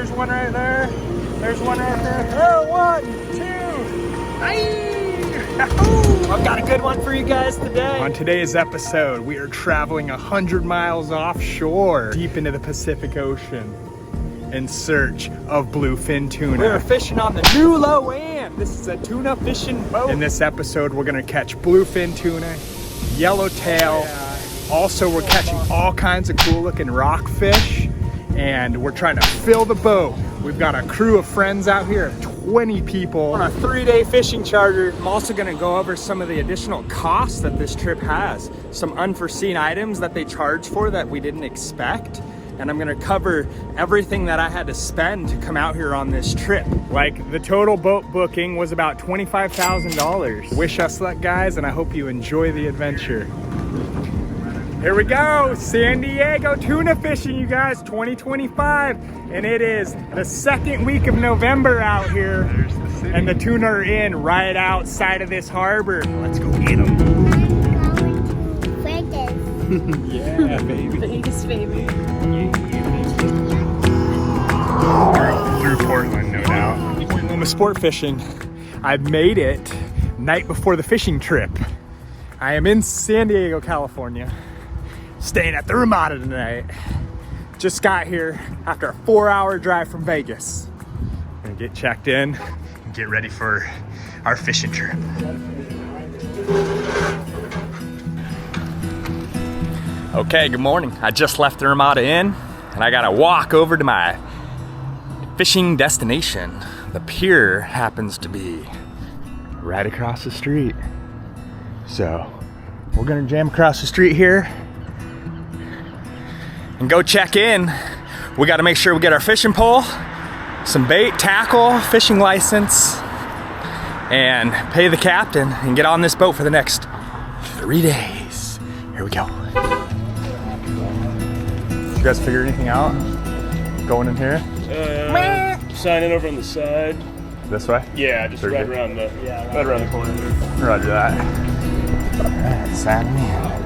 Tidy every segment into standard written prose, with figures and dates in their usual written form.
There's one right there. There's one right there. Oh, 1, 2. I've got a good one for you guys today. On today's episode, we are traveling 100 miles offshore, deep into the Pacific Ocean, in search of bluefin tuna. We're fishing on the new Loma. This is a tuna fishing boat. In this episode, we're gonna catch bluefin tuna, yellowtail. Also, we're catching all kinds of cool looking rockfish, and we're trying to fill the boat. We've got a crew of friends out here of 20 people on a 3-day fishing charter. I'm also gonna go over some of the additional costs that this trip has, some unforeseen items that they charge for that we didn't expect. And I'm gonna cover everything that I had to spend to come out here on this trip. Like, the total boat booking was about $25,000. Wish us luck, guys, and I hope you enjoy the adventure. Here we go, San Diego tuna fishing, you guys, 2025. And it is the second week of November out here. And the tuna are in right outside of this harbor. Let's go get them. Yeah, baby. Vegas, baby. Through Portland, no doubt. Loma sport fishing. I've made it night before the fishing trip. I am in San Diego, California, staying at the Ramada tonight. Just got here after a 4-hour drive from Vegas. Gonna get checked in and get ready for our fishing trip. Okay, good morning. I just left the Ramada Inn and I gotta walk over to my fishing destination. The pier happens to be right across the street. So we're gonna jam across the street here and go check in. We gotta make sure we get our fishing pole, some bait, tackle, fishing license, and pay the captain and get on this boat for the next 3 days. Here we go. You guys figure anything out? Going in here? Sign in over on the side. This way? Yeah, just right around the corner there. Roger that. Alright, sign in.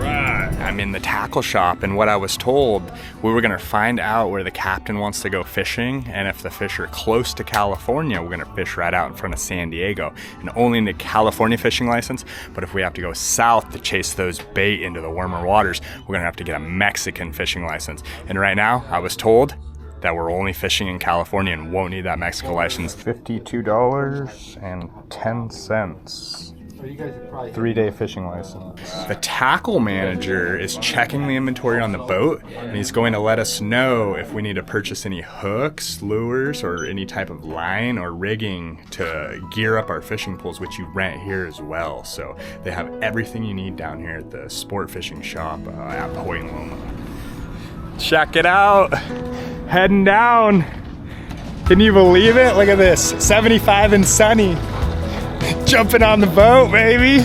Right. I'm in the tackle shop, and what I was told, we were gonna find out where the captain wants to go fishing, and if the fish are close to California, we're gonna fish right out in front of San Diego, and only in the California fishing license. But if we have to go south to chase those bait into the warmer waters, we're gonna have to get a Mexican fishing license. And right now, I was told that we're only fishing in California and won't need that Mexico license. $52.10. 3-day fishing license. The tackle manager is checking the inventory on the boat, and he's going to let us know if we need to purchase any hooks, lures, or any type of line or rigging to gear up our fishing poles, which you rent here as well. So they have everything you need down here at the sport fishing shop at Point Loma. Check it out. Heading down. Can you believe it? Look at this, 75 and sunny. Jumping on the boat, baby.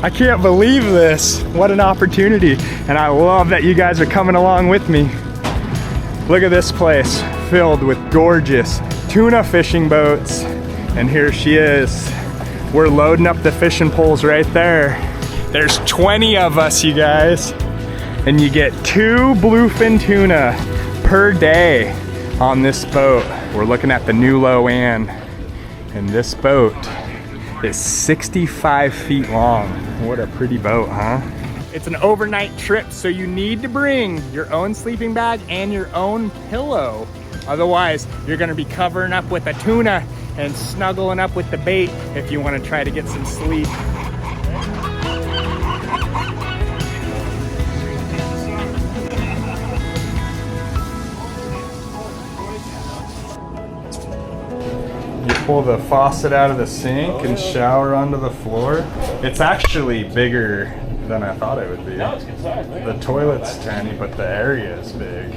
I can't believe this. What an opportunity. And I love that you guys are coming along with me. Look at this place filled with gorgeous tuna fishing boats. And here she is. We're loading up the fishing poles right there. There's 20 of us, you guys. And you get 2 bluefin tuna per day on this boat. We're looking at the new Loma, and this boat is 65 feet long. What a pretty boat, huh? It's an overnight trip, so you need to bring your own sleeping bag and your own pillow. Otherwise, you're gonna be covering up with a tuna and snuggling up with the bait if you wanna try to get some sleep. Pull the faucet out of the sink and shower onto the floor. It's actually bigger than I thought it would be. No, it's good size, man. The toilet's tiny, but the area is big.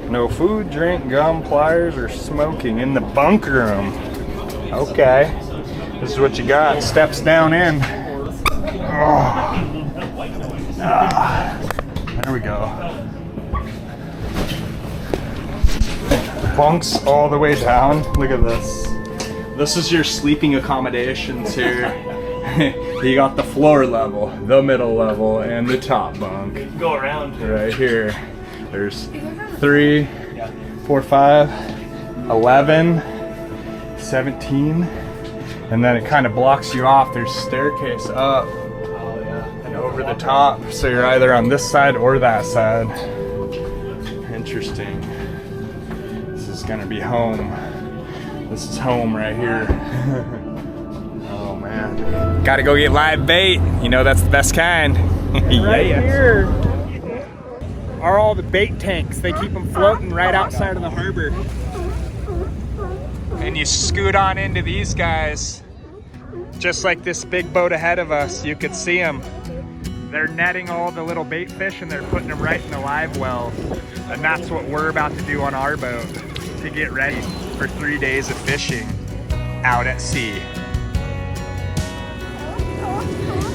No food, drink, gum, pliers, or smoking in the bunk room. Okay, this is what you got. Steps down in. Oh. There we go. Bunks all the way down. Look at this. This is your sleeping accommodations here. You got the floor level, the middle level, and the top bunk. Go around. Right here. There's 3, 4, 5, 11, 17, and then it kind of blocks you off. There's a staircase up and over the top, so you're either on this side or that side. Interesting. This is gonna be home. This is home right here. Oh man. Gotta go get live bait. You know that's the best kind. Right here are all the bait tanks. They keep them floating right outside of the harbor. And you scoot on into these guys. Just like this big boat ahead of us, you could see them. They're netting all the little bait fish and they're putting them right in the live wells. And that's what we're about to do on our boat to get ready for 3 days of fishing out at sea.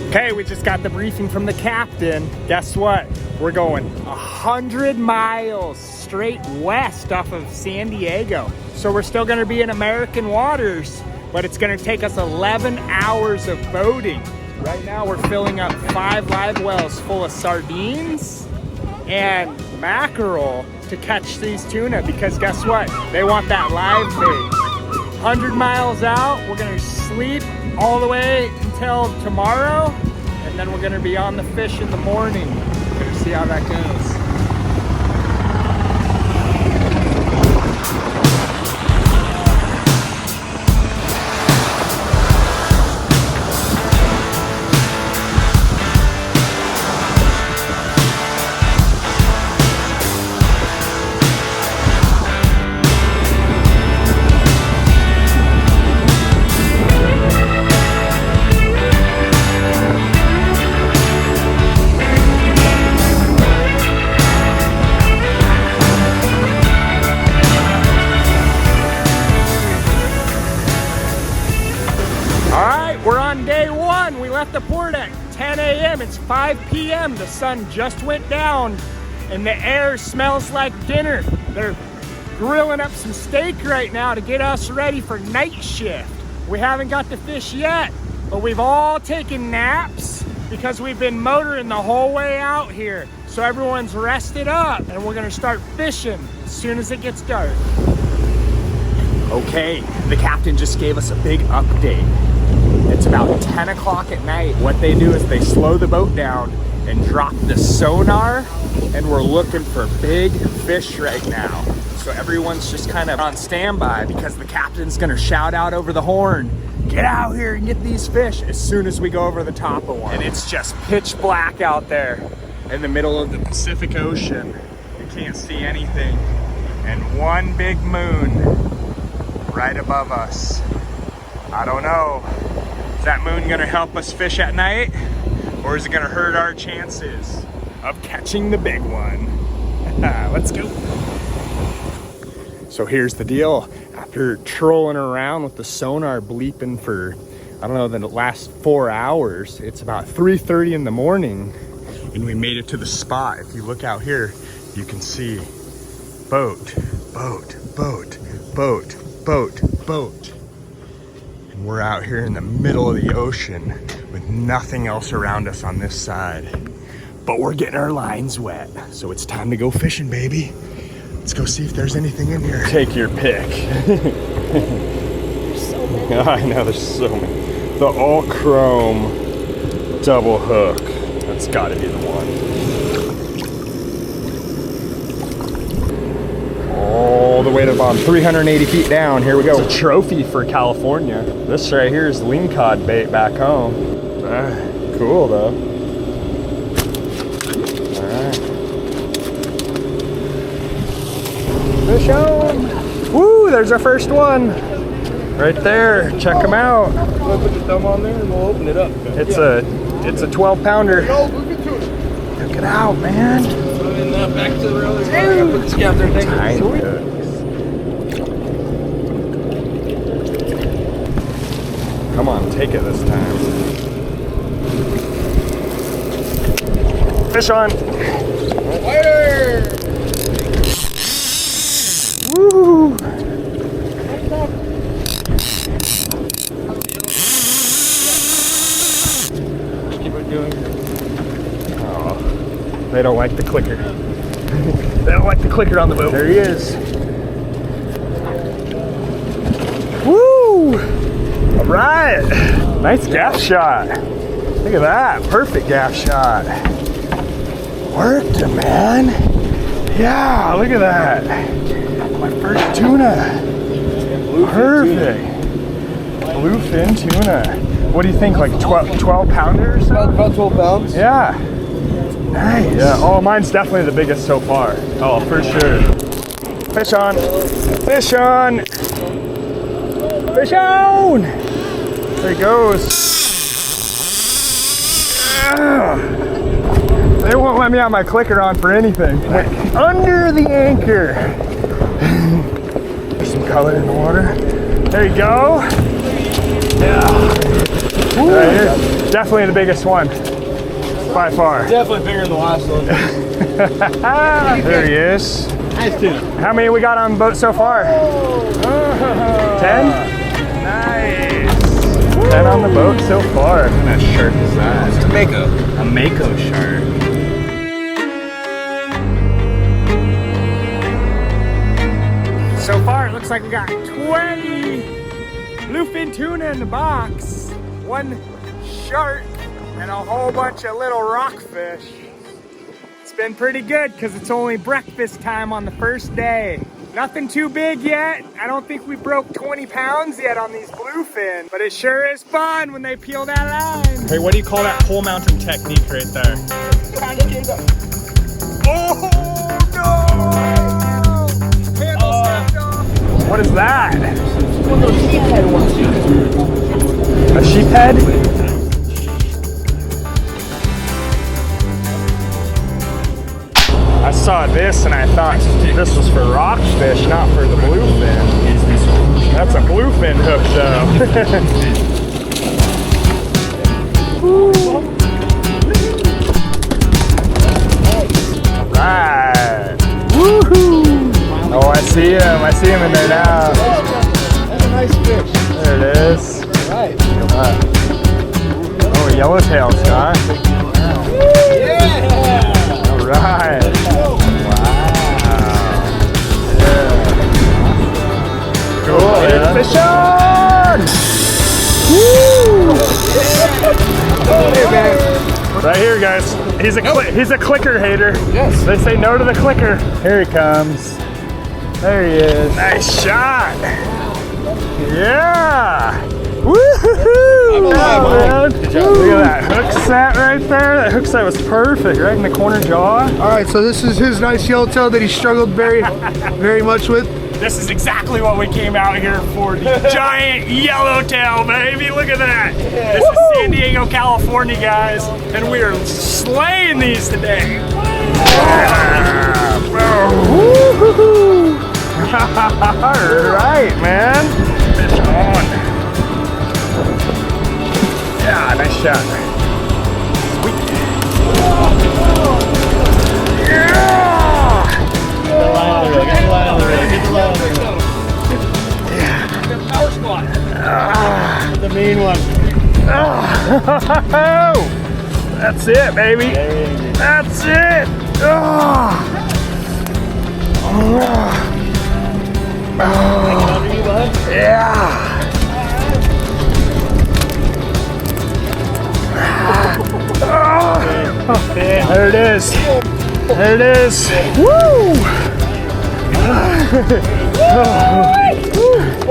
Okay, we just got the briefing from the captain. Guess what? We're going 100 miles straight west off of San Diego. So we're still gonna be in American waters, but it's gonna take us 11 hours of boating. Right now we're filling up 5 live wells full of sardines and mackerel to catch these tuna, because guess what? They want that live bait. 100 miles out, we're gonna sleep all the way until tomorrow, and then we're gonna be on the fish in the morning. We're gonna see how that goes. The port at 10 a.m. It's 5 p.m. The sun just went down and the air smells like dinner. They're grilling up some steak right now to get us ready for night shift. We haven't got to fish yet, but we've all taken naps because we've been motoring the whole way out here. So everyone's rested up and we're gonna start fishing as soon as it gets dark. Okay, the captain just gave us a big update. It's about 10 o'clock at night. What they do is they slow the boat down and drop the sonar, and we're looking for big fish right now. So everyone's just kind of on standby because the captain's gonna shout out over the horn, get out here and get these fish, as soon as we go over the top of one. And it's just pitch black out there in the middle of the Pacific Ocean. You can't see anything. And one big moon right above us. I don't know. Is that moon gonna help us fish at night, or is it gonna hurt our chances of catching the big one? Let's go. So here's the deal. After trolling around with the sonar bleeping for, I don't know, the last 4 hours, it's about 3:30 in the morning, and we made it to the spot. If you look out here, you can see boat, boat, boat, boat, boat, boat. We're out here in the middle of the ocean with nothing else around us on this side. But we're getting our lines wet, so it's time to go fishing, baby. Let's go see if there's anything in here. Take your pick. There's so many. I know, there's so many. The all chrome double hook. That's gotta be the one. All the way to the bottom, 380 feet down. Here we go. It's a trophy for California. This right here is lingcod bait back home. Cool though. All right. Fish on. Woo, there's our first one. Right there, check them out. We'll put your thumb on there and we'll open it up. It's a 12 pounder. Look it out, man. Back to the other side. Put the scout there. Tiny hooks. Come on, take it this time. Fish on. Later. Woo! Keep it doing. Oh, they don't like the clicker. They don't like the clicker on the boat. There he is. Right. Nice gaff shot. Look at that. Perfect gaff shot. Worked him, man. Yeah, look at that. My first tuna. Perfect. Bluefin tuna. What do you think, like 12 pounder or so? About 12 pounds. Yeah. Nice. Yeah. Oh, mine's definitely the biggest so far. Oh, for sure. Fish on. Fish on. Fish on. There he goes. They won't let me have my clicker on for anything. Went under the anchor. There's some color in the water. There you go. Yeah. Right here. Definitely the biggest one. By far. Definitely bigger than the last one. There he is. Nice tuna. How many we got on the boat so far? 10? Nice. 10 on the boat so far. What kind of shark is that? It's a mako. A mako shark. So far, it looks like we got 20 bluefin tuna in the box, 1 shark, and a whole bunch of little rockfish. It's been pretty good because it's only breakfast time on the first day. Nothing too big yet. I don't think we broke 20 pounds yet on these bluefin, but it sure is fun when they peel that line. Hey, what do you call that pole mounting technique right there? Oh no! What is that? One of those sheephead ones. A sheephead? I saw this and I thought this was for rockfish, not for the bluefin. That's a bluefin hook though. Alright. Woohoo! Oh, I see him. I see him in there now. That's a nice fish. There it is. Right. Oh, Yellowtail, Scott. Yeah! All right. Wow. Yeah. Cool. It's fish on! Woo! Hey, man. Right here, guys. He's a clicker hater. Yes. They say no to the clicker. Here he comes. There he is. Nice shot. Yeah. Woohoo! Good job, man. Look at that hook set right there. That hook set was perfect, right in the corner jaw. All right, so this is his nice yellowtail that he struggled very much with. This is exactly what we came out here for. The giant yellowtail, baby. Look at that. This is San Diego, California, guys, and we are slaying these today. All right, man. Fish on. Yeah, nice shot. Sweet. Yeah. Get the line on the reel. Get the line on the reel. Get the line on the reel. Yeah. Power squat. The mean one. Oh, that's it, baby. That's it. Oh. Yeah. There it is. There it is. Woo!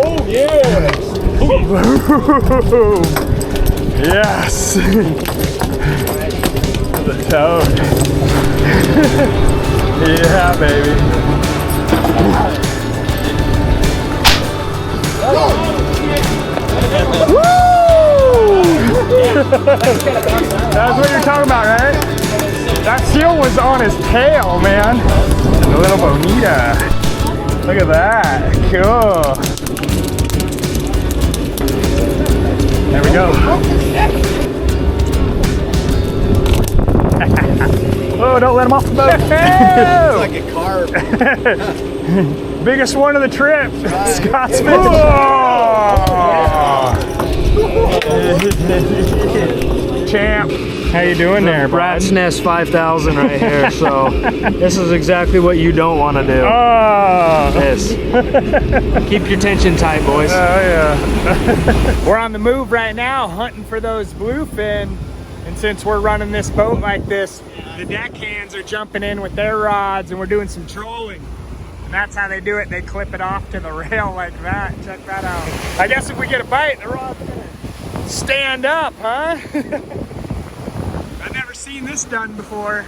Oh, yeah. Yes. The toad. Yeah, baby. Woo! That's what you're talking about, right? That seal was on his tail, man. A little bonita. Look at that. Cool. There we go. Oh, don't let him off the boat. It's like a carp. Biggest one of the trip. Scott's fish. champ. How you doing there, bud? Rat's Nest 5000 right here. So this is exactly what you don't want to do. Oh. This. Keep your tension tight, boys. Oh yeah. We're on the move right now, hunting for those bluefin. And since we're running this boat like this, the deckhands are jumping in with their rods, and we're doing some trolling. And that's how they do it. They clip it off to the rail like that. Check that out. I guess if we get a bite, the rod's gonna stand up, huh? I've never seen this done before.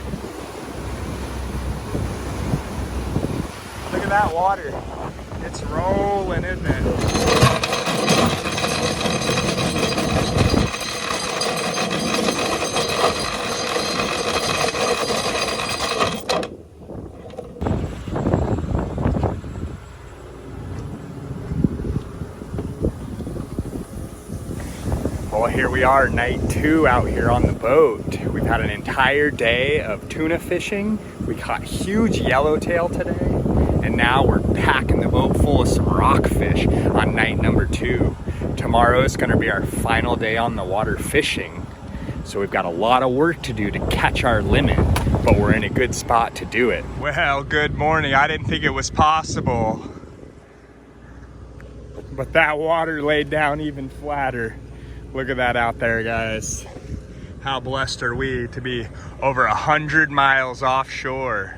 Look at that water. It's rolling, isn't it? Well, here we are, night 2 out here on the boat. We've had an entire day of tuna fishing. We caught huge yellowtail today, and now we're packing the boat full of some rockfish on night number 2. Tomorrow is gonna be our final day on the water fishing. So we've got a lot of work to do to catch our limit, but we're in a good spot to do it. Well, good morning. I didn't think it was possible, but that water laid down even flatter. Look at that out there, guys. How blessed are we to be over 100 miles offshore.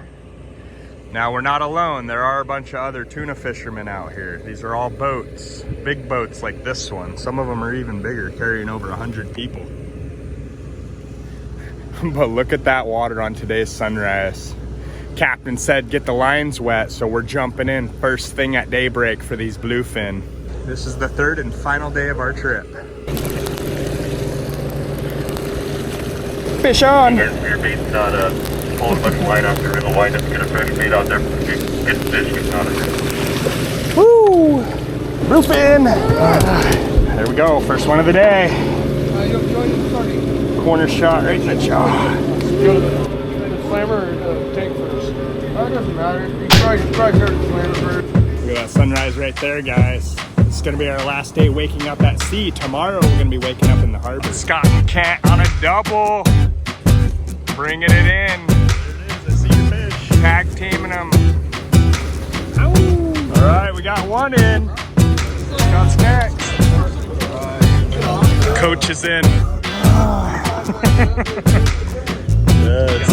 Now, we're not alone. There are a bunch of other tuna fishermen out here. These are all boats, big boats like this one. Some of them are even bigger, carrying over 100 people. But look at that water on today's sunrise. Captain said get the lines wet, so we're jumping in first thing at daybreak for these bluefin. This is the 3rd and final day of our trip. Fish on! Your bait's not pulling much line out there. It'll wind up to get a fresh bait out there. Get the fish gets out of there. Woo! Bluefin! There we go, first one of the day. Corner shot right in the jaw. Go to the flammer or the tank first? Oh, it doesn't matter. You probably heard the flammer first. Look at that sunrise right there, guys. It's gonna be our last day waking up at sea. Tomorrow we're gonna be waking up in the harbor. Scott and Kent on a double. Bringing it in. There it is, I see your fish. Tag teaming them. Ow. All right, we got one in. Scott's next. Coach is in. Yes.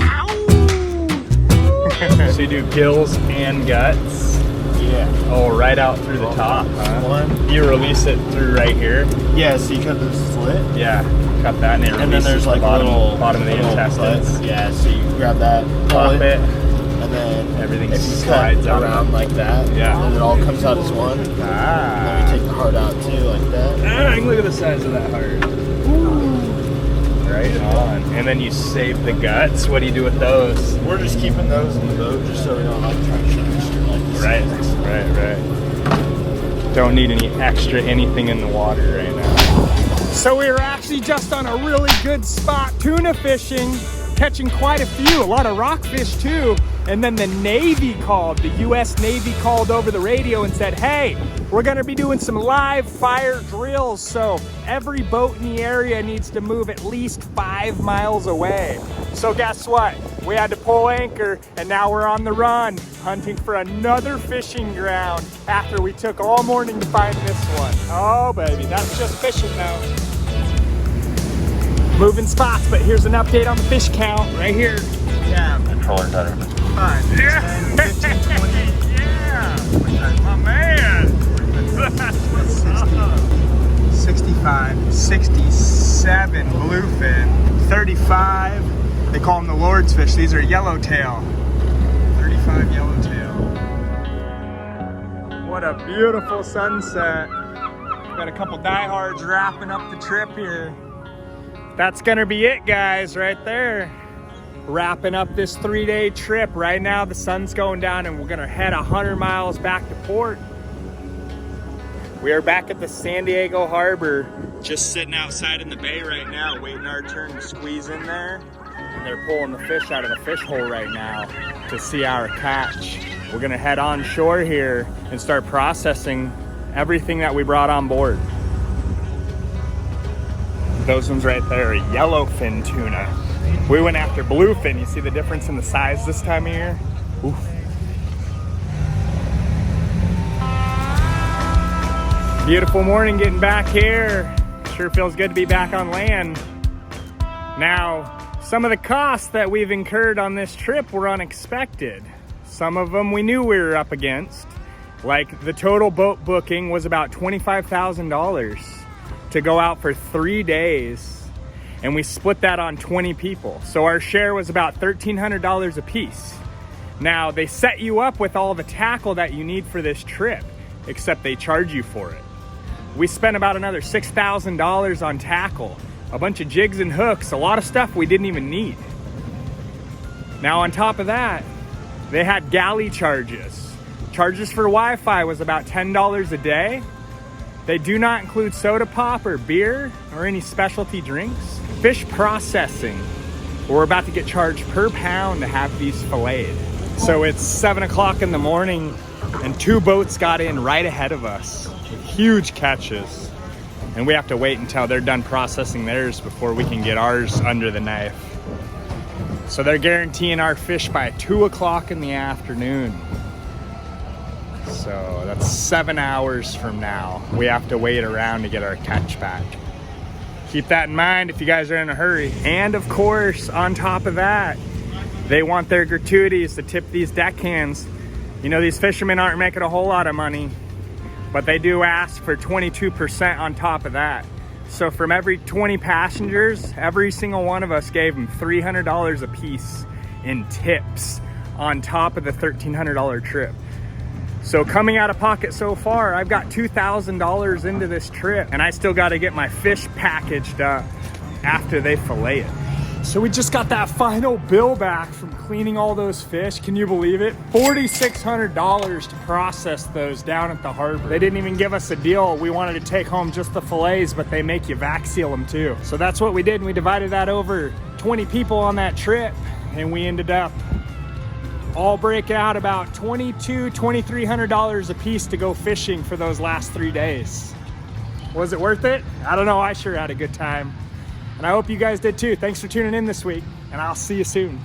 Ow. So you do gills and guts? Yeah. Oh, right out through the top, huh? One. You release it through right here? Yeah, so you cut the slit. Yeah, cut that and it And then there's like bottom, a little bottom of the intestines. Butt. Yeah, so you grab that, Pop pull it, and then everything if you slides cut out. around like that, Yeah. then it all comes out as one. And then Ah. you take the heart out too, like that. Dang, look at the size of that heart. Right on. And then you save the guts. What do you do with those? We're just keeping those in the boat just so we don't like try to shit like this. Right. Don't need any extra anything in the water right now. So we were actually just on a really good spot tuna fishing, catching quite a few, a lot of rockfish too. And then the Navy called, the US Navy called over the radio and said, hey, we're gonna be doing some live fire drills. So every boat in the area needs to move at least 5 miles away. So guess what? We had to pull anchor and now we're on the run, hunting for another fishing ground after we took all morning to find this one. Oh baby, that's just fishing now. Moving spots, but here's an update on the fish count right here. Yeah. Controller's out of it. 5, 10, 15, 20. Yeah, my man. What's up? 65, 67 bluefin, 35. They call them the Lord's fish. These are yellowtail. 35 yellowtail. What a beautiful sunset. Got a couple diehards wrapping up the trip here. That's gonna be it, guys, right there. Wrapping up this 3-day trip. Right now the sun's going down and we're gonna head 100 miles back to port. We are back at the San Diego Harbor, just sitting outside in the bay right now, waiting our turn to squeeze in there. And they're pulling the fish out of the fish hole right now to see our catch. We're gonna head on shore here and start processing everything that we brought on board. Those ones right there are yellowfin tuna. We went after bluefin. You see the difference in the size this time of year? Oof. Beautiful morning getting back here. Sure feels good to be back on land. Now, some of the costs that we've incurred on this trip were unexpected. Some of them we knew we were up against. Like the total boat booking was about $25,000 to go out for 3 days. And we split that on 20 people. So our share was about $1,300 a piece. Now, they set you up with all the tackle that you need for this trip, except they charge you for it. We spent about another $6,000 on tackle, a bunch of jigs and hooks, a lot of stuff we didn't even need. Now on top of that, they had galley charges. Charges for Wi-Fi was about $10 a day. They do not include soda pop or beer or any specialty drinks. Fish processing, we're about to get charged per pound to have these filleted. So it's 7 o'clock in the morning and 2 boats got in right ahead of us. Huge catches, and we have to wait until they're done processing theirs before we can get ours under the knife. So they're guaranteeing our fish by 2 o'clock in the afternoon. So that's 7 hours from now. We have to wait around to get our catch back. Keep that in mind if you guys are in a hurry. And of course, on top of that, they want their gratuities to tip these deckhands. You know, these fishermen aren't making a whole lot of money, but they do ask for 22% on top of that. So from every 20 passengers, every single one of us gave them $300 a piece in tips on top of the $1,300 trip. So coming out of pocket so far, I've got $2,000 into this trip, and I still got to get my fish packaged up after they fillet it. So we just got that final bill back from cleaning all those fish. Can you believe it? $4,600 to process those down at the harbor. They didn't even give us a deal. We wanted to take home just the fillets, but they make you vac seal them too. So that's what we did, and we divided that over 20 people on that trip, and we ended up all break out about $2,200, $2,300 a piece to go fishing for those last 3 days. Was it worth it? I don't know, I sure had a good time. And I hope you guys did too. Thanks for tuning in this week, and I'll see you soon.